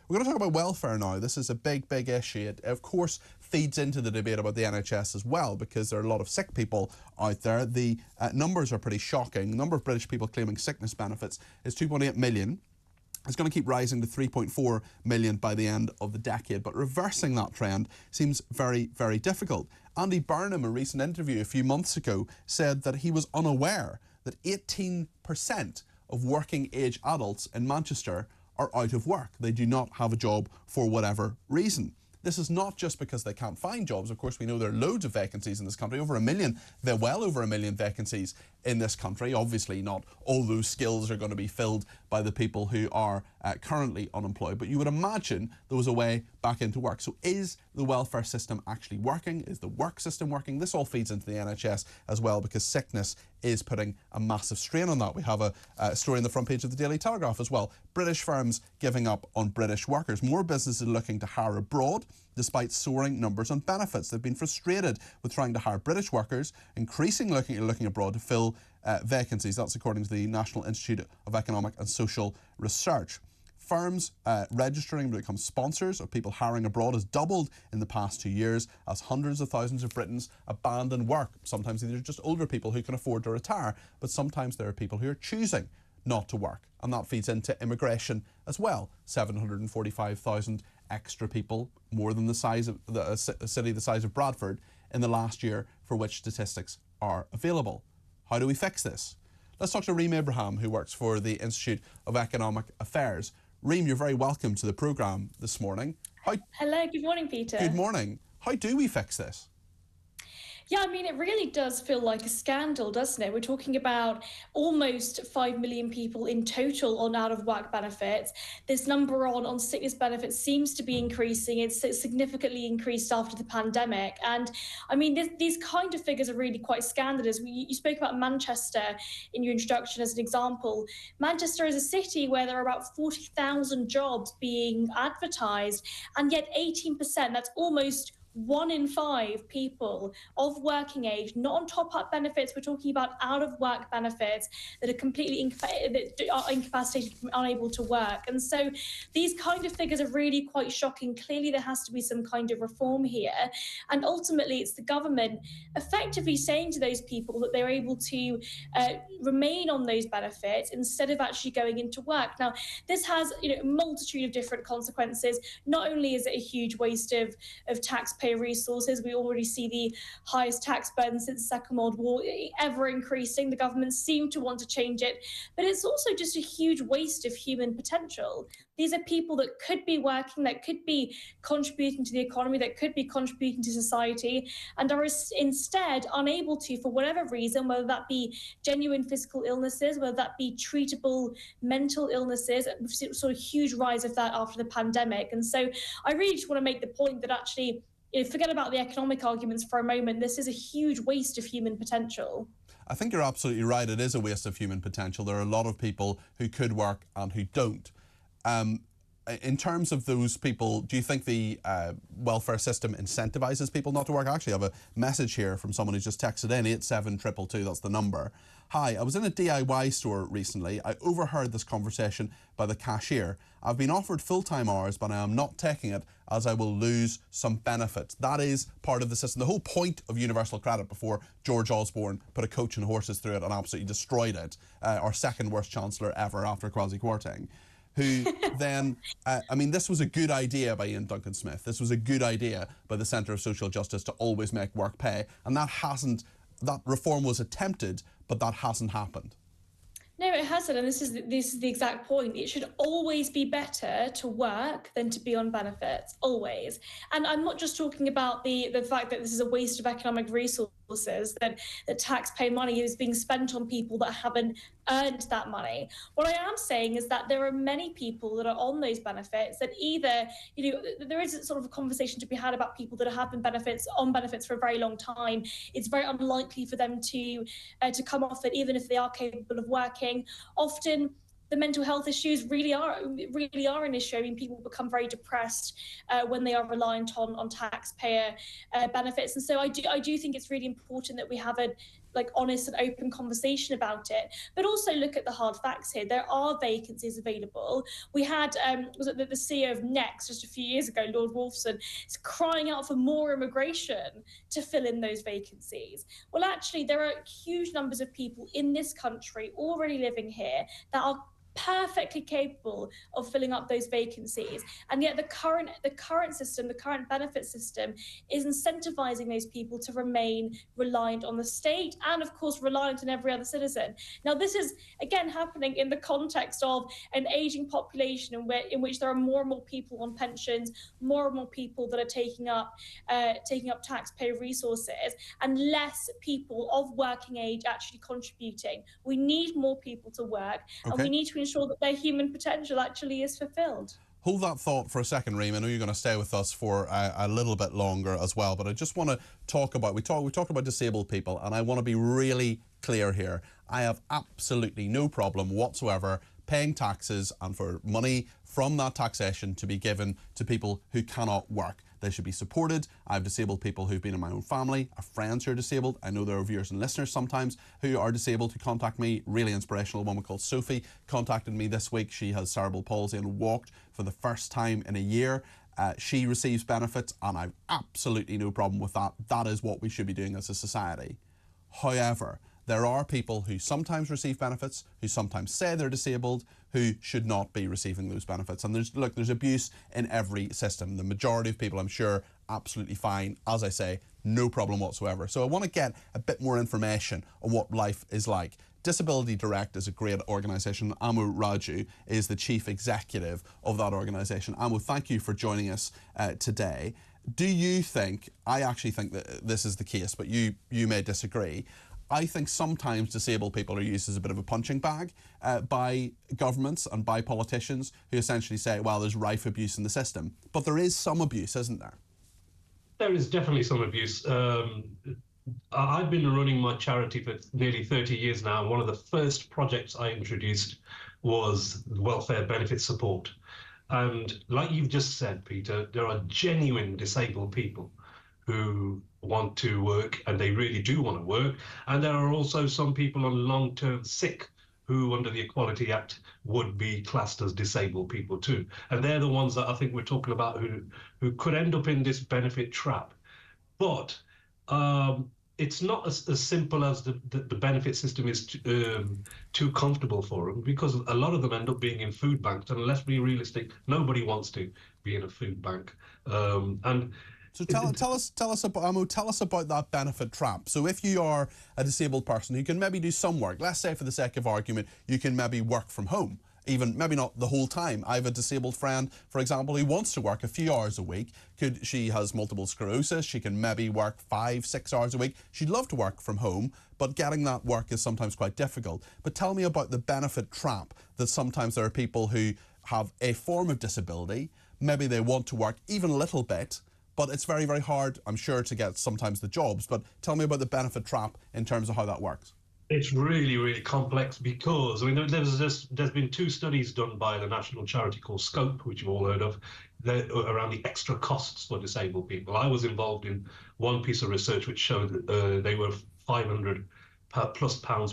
We're going to talk about welfare now. This is a big, big issue. It, of course, feeds into the debate about the NHS as well, because there are a lot of sick people out there. The numbers are pretty shocking. The number of British people claiming sickness benefits is 2.8 million. It's going to keep rising to 3.4 million by the end of the decade, but reversing that trend seems very, very difficult. Andy Burnham, in a recent interview a few months ago, said that he was unaware that 18% of working age adults in Manchester are out of work. They do not have a job for whatever reason. This is not just because they can't find jobs. Of course, we know there are loads of vacancies in this country, over 1 million. There are well over 1 million vacancies in this country. Obviously, not all those skills are going to be filled by the people who are currently unemployed, but you would imagine there was a way back into work. So is the welfare system actually working? Is the work system working? This all feeds into the NHS as well, because sickness is putting a massive strain on that. We have a story on the front page of the Daily Telegraph as well. British firms giving up on British workers. More businesses are looking to hire abroad despite soaring numbers on benefits. They've been frustrated with trying to hire British workers, increasingly looking abroad to fill vacancies. That's according to the National Institute of Economic and Social Research. Firms registering to become sponsors of people hiring abroad has doubled in the past 2 years as hundreds of thousands of Britons abandon work. Sometimes these are just older people who can afford to retire, but sometimes there are people who are choosing not to work, and that feeds into immigration as well. 745,000 extra people, more than the size of a city the size of Bradford in the last year, for which statistics are available. How do we fix this? Let's talk to Reem Abraham, who works for the Institute of Economic Affairs. Reem, you're very welcome to the programme this morning. Hello, good morning, Peter. Good morning. How do we fix this? Yeah, I mean, it really does feel like a scandal, doesn't it? We're talking about almost 5 million people in total on out-of-work benefits. This number on sickness benefits seems to be increasing. It's significantly increased after the pandemic. And I mean, these kind of figures are really quite scandalous. You spoke about Manchester in your introduction as an example. Manchester is a city where there are about 40,000 jobs being advertised, and yet 18%, that's almost 1 in 5 people of working age, not on top-up benefits, we're talking about out-of-work benefits that are completely incapacitated, unable to work. And so these kind of figures are really quite shocking. Clearly, there has to be some kind of reform here. And ultimately, it's the government effectively saying to those people that they're able to remain on those benefits instead of actually going into work. Now, this has a multitude of different consequences. Not only is it a huge waste of taxpayer resources, we already see the highest tax burden since the Second World War, ever increasing. The government seem to want to change it, but it's also just a huge waste of human potential. These are people that could be working, that could be contributing to the economy, that could be contributing to society, and are instead unable to, for whatever reason, whether that be genuine physical illnesses, whether that be treatable mental illnesses. We've seen sort of huge rise of that after the pandemic. And so I really just want to make the point that actually, forget about the economic arguments for a moment. This is a huge waste of human potential. I think you're absolutely right. It is a waste of human potential. There are a lot of people who could work and who don't. In terms of those people, do you think the welfare system incentivises people not to work? I actually have a message here from someone who's just texted in, 87222, that's the number. Hi, I was in a DIY store recently. I overheard this conversation by the cashier. I've been offered full-time hours, but I am not taking it as I will lose some benefits. That is part of the system. The whole point of universal credit before George Osborne put a coach and horses through it and absolutely destroyed it, our second worst chancellor ever after Kwasi Kwarteng, who then, I mean, this was a good idea by Ian Duncan Smith. This was a good idea by the Centre of Social Justice to always make work pay. And that reform was attempted, but that hasn't happened. No, it hasn't, and this is the exact point. It should always be better to work than to be on benefits, always. And I'm not just talking about the fact that this is a waste of economic resources, that taxpayer money is being spent on people that haven't earned that money. What I am saying is that there are many people that are on those benefits that either, there is sort of a conversation to be had about people that have been on benefits for a very long time. It's very unlikely for them to come off it, even if they are capable of working. Often the mental health issues really are an issue. I mean, people become very depressed when they are reliant on taxpayer benefits. And so I do think it's really important that we have like honest and open conversation about it, but also look at the hard facts here. There are vacancies available. We had was it the CEO of Next just a few years ago, Lord Wolfson, is crying out for more immigration to fill in those vacancies. Well, actually, there are huge numbers of people in this country already living here that are perfectly capable of filling up those vacancies, and yet the current system, the current benefit system, is incentivizing those people to remain reliant on the state and, of course, reliant on every other citizen. Now, this is again happening in the context of an aging population in which there are more and more people on pensions, more and more people that are taking up taxpayer resources, and less people of working age actually contributing. We need more people to work, and we need to ensure that their human potential actually is fulfilled. Hold that thought for a second, Reem. I know you're going to stay with us for a little bit longer as well, but I just want to talk about, we talk about disabled people, and I want to be really clear here. I have absolutely no problem whatsoever paying taxes and for money from that taxation to be given to people who cannot work. They should be supported. I have disabled people who've been in my own family, I have friends who are disabled. I know there are viewers and listeners sometimes who are disabled who contact me. Really inspirational. A woman called Sophie contacted me this week. She has cerebral palsy and walked for the first time in a year. She receives benefits, and I've absolutely no problem with that. That is what we should be doing as a society. However, there are people who sometimes receive benefits, who sometimes say they're disabled, who should not be receiving those benefits. And there's abuse in every system. The majority of people, I'm sure, absolutely fine. As I say, no problem whatsoever. So I want to get a bit more information on what life is like. Disability Direct is a great organisation. Amu Raju is the chief executive of that organisation. Amu, thank you for joining us today. Do you think, I actually think that this is the case, but you may disagree, I think sometimes disabled people are used as a bit of a punching bag by governments and by politicians who essentially say, well, there's rife abuse in the system. But there is some abuse, isn't there? There is definitely some abuse. I've been running my charity for nearly 30 years now. And one of the first projects I introduced was welfare benefit support. And like you've just said, Peter, there are genuine disabled people who want to work, and they really do want to work. And there are also some people on long-term sick who, under the Equality Act, would be classed as disabled people too. And they're the ones that I think we're talking about who could end up in this benefit trap. But it's not as simple as the benefit system is too comfortable for them, because a lot of them end up being in food banks. And let's be realistic, nobody wants to be in a food bank. So tell us about that benefit trap. So if you are a disabled person who can maybe do some work, let's say for the sake of argument, you can maybe work from home, even maybe not the whole time. I have a disabled friend, for example, who wants to work a few hours a week. She has multiple sclerosis. She can maybe work 5-6 hours a week. She'd love to work from home, but getting that work is sometimes quite difficult. But tell me about the benefit trap, that sometimes there are people who have a form of disability. Maybe they want to work even a little bit, but it's very, very hard, I'm sure, to get sometimes the jobs. But tell me about the benefit trap in terms of how that works. It's really, really complex, because I mean, there's been 2 studies done by the national charity called Scope, which you've all heard of, around the extra costs for disabled people. I was involved in one piece of research which showed that they were £500+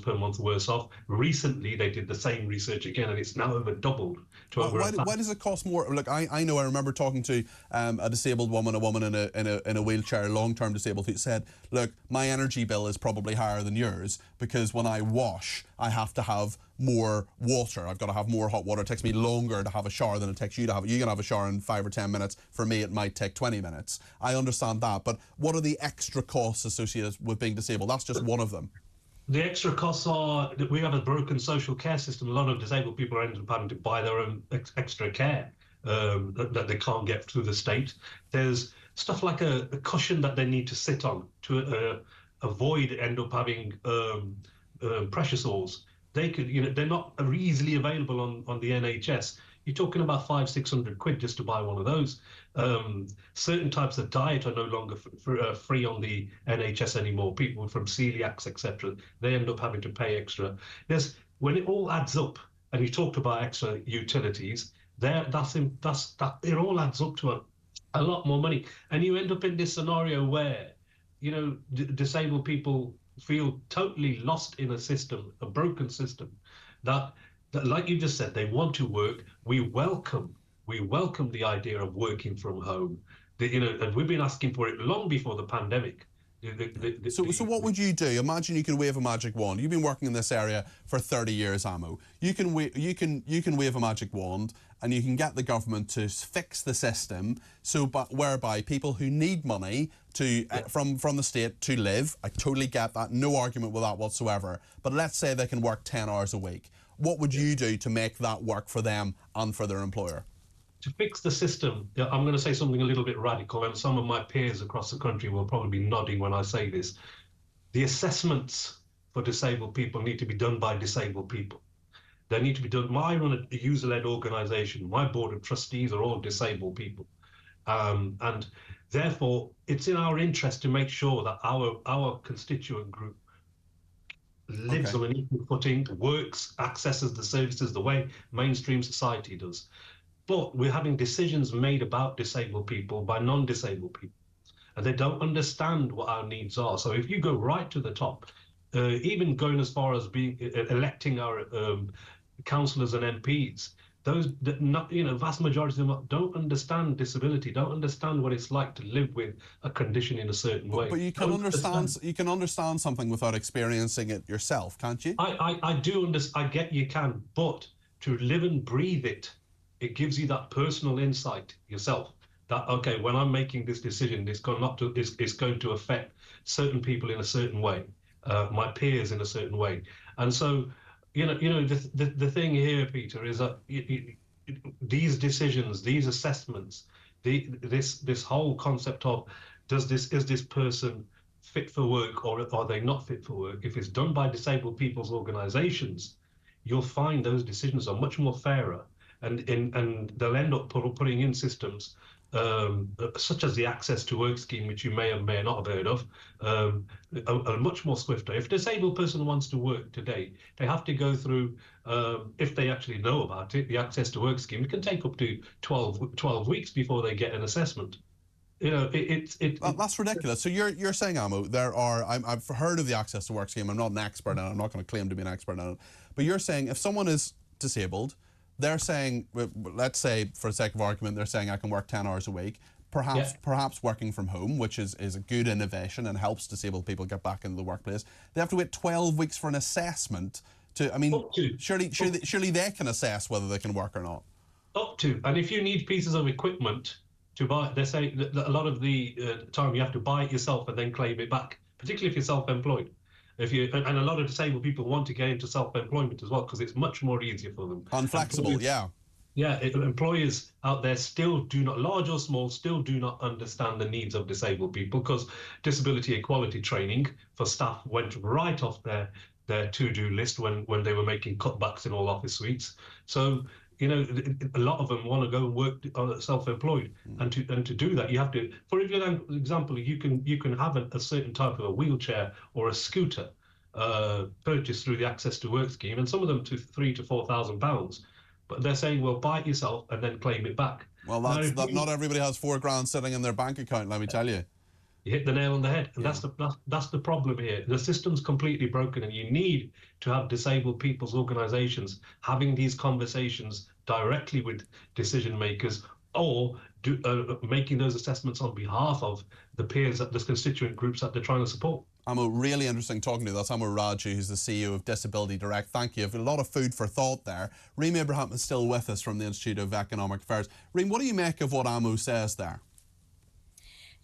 per month worse off. Recently, they did the same research again, and it's now over doubled to over. Why does it cost more? Look, I know. I remember talking to a disabled woman, in a wheelchair, long-term disabled, who said, "Look, my energy bill is probably higher than yours because when I wash, I have to have more water. I've got to have more hot water. It takes me longer to have a shower than it takes you to have it. You can have a shower in 5 or 10 minutes. For me, it might take 20 minutes. I understand that, but what are the extra costs associated with being disabled? That's just one of them. The extra costs are that we have a broken social care system. A lot of disabled people are ending up having to buy their own extra care that they can't get through the state. There's stuff like a cushion that they need to sit on to avoid end up having pressure sores. They could, they're not easily available on the NHS. You're talking about 500-600 quid just to buy one of those. Certain types of diet are no longer free on the NHS anymore. People from celiacs, etc., they end up having to pay extra. When it all adds up, and you talked about extra utilities, it all adds up to a lot more money, and you end up in this scenario where disabled people feel totally lost in a system, a broken system, that, that like you just said, they want to work. We welcome the idea of working from home. And we've been asking for it long before the pandemic. So what would you do? Imagine you can wave a magic wand. You've been working in this area for 30 years, Amo. You can wave a magic wand, and you can get the government to fix the system whereby people who need money from the state to live. I totally get that. No argument with that whatsoever. But let's say they can work 10 hours a week. What would you do to make that work for them and for their employer? To fix the system, I'm going to say something a little bit radical, and some of my peers across the country will probably be nodding when I say this. The assessments for disabled people need to be done by disabled people. They need to be done. I run a user-led organization. My board of trustees are all disabled people. And therefore, it's in our interest to make sure that our constituent group lives on an equal footing, works, accesses the services the way mainstream society does. But we're having decisions made about disabled people by non-disabled people, and they don't understand what our needs are. So if you go right to the top, even going as far as electing our councillors and MPs, those vast majority of them don't understand disability, don't understand what it's like to live with a condition in a certain way. But you can understand something without experiencing it yourself, can't you? I do understand. I get you can, but to live and breathe it, it gives you that personal insight yourself that, okay, when I'm making this decision, it's going to affect certain people in a certain way, my peers in a certain way. And so, the thing here, Peter, is that these decisions, these assessments, this whole concept of is this person fit for work or are they not fit for work? If it's done by disabled people's organizations, you'll find those decisions are much more fairer. And they'll end up putting in systems such as the Access to Work scheme, which you may or may not have heard of, are much more swifter. If a disabled person wants to work today, they have to go through, if they actually know about it, the Access to Work scheme. It can take up to 12 weeks before they get an assessment. That's ridiculous. So you're saying, Amo, I've heard of the Access to Work scheme. I'm not an expert in it. I'm not going to claim to be an expert in it. But you're saying if someone is disabled, they're saying, let's say for the sake of argument, they're saying I can work 10 hours a week, perhaps working from home, which is a good innovation and helps disabled people get back into the workplace. They have to wait 12 weeks for an assessment surely they can assess whether they can work or not. Up to. And if you need pieces of equipment to buy, they say that a lot of the time you have to buy it yourself and then claim it back, particularly if you're self-employed. And a lot of disabled people want to get into self-employment as well because it's much more easier for them. And flexible, employers out there still do not, large or small, still do not understand the needs of disabled people because disability equality training for staff went right off their to-do list when they were making cutbacks in all office suites. So a lot of them want to go and work self-employed, and to do that, you have to. For example, you can have a certain type of a wheelchair or a scooter purchased through the Access to Work scheme, and some of them to £3,000 to £4,000. But they're saying, well, buy it yourself and then claim it back. Well, not everybody has £4,000 sitting in their bank account. Let me tell you. You hit the nail on the head, and that's the problem here. The system's completely broken, and you need to have disabled people's organisations having these conversations directly with decision makers, or making those assessments on behalf of the peers, the constituent groups that they're trying to support. Amo, really interesting talking to you. That's Amo Raju, who's the CEO of Disability Direct. Thank you. I've got a lot of food for thought there. Reem Abraham is still with us from the Institute of Economic Affairs. Reem, what do you make of what Amo says there?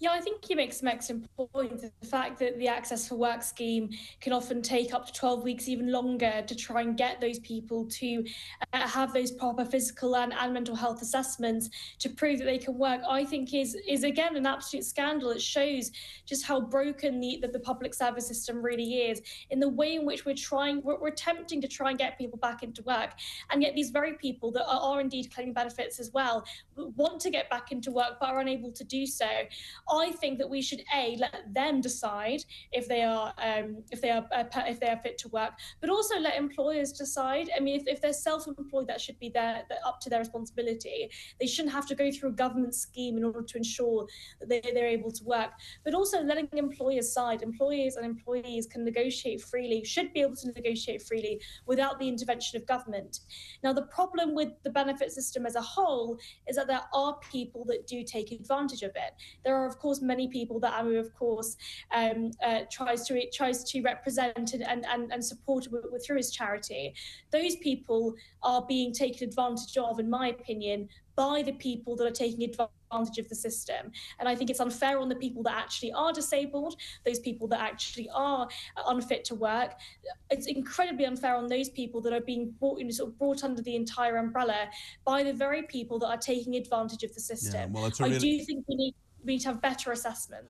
Yeah, I think he makes some excellent points. The fact that the Access for Work scheme can often take up to 12 weeks, even longer, to try and get those people to have those proper physical and mental health assessments to prove that they can work, I think is again an absolute scandal. It shows just how broken the public service system really is in the way in which we're attempting to try and get people back into work. And yet these very people that are indeed claiming benefits as well want to get back into work but are unable to do so. I think that we should let them decide if they are fit to work, but also let employers decide. I mean, if they're self-employed, that should be up to their responsibility. They shouldn't have to go through a government scheme in order to ensure that they're able to work. But also letting employers side. Employers and employees can negotiate freely, should be able to negotiate freely without the intervention of government. Now, the problem with the benefit system as a whole is that there are people that do take advantage of it. There are, of course, many people that Amu, of course, tries to represent and support through his charity. Those people are being taken advantage of, in my opinion, by the people that are taking advantage of the system. And I think it's unfair on the people that actually are disabled, those people that actually are unfit to work. It's incredibly unfair on those people that are being brought under the entire umbrella by the very people that are taking advantage of the system. Yeah, well, I do think we need to have better assessment.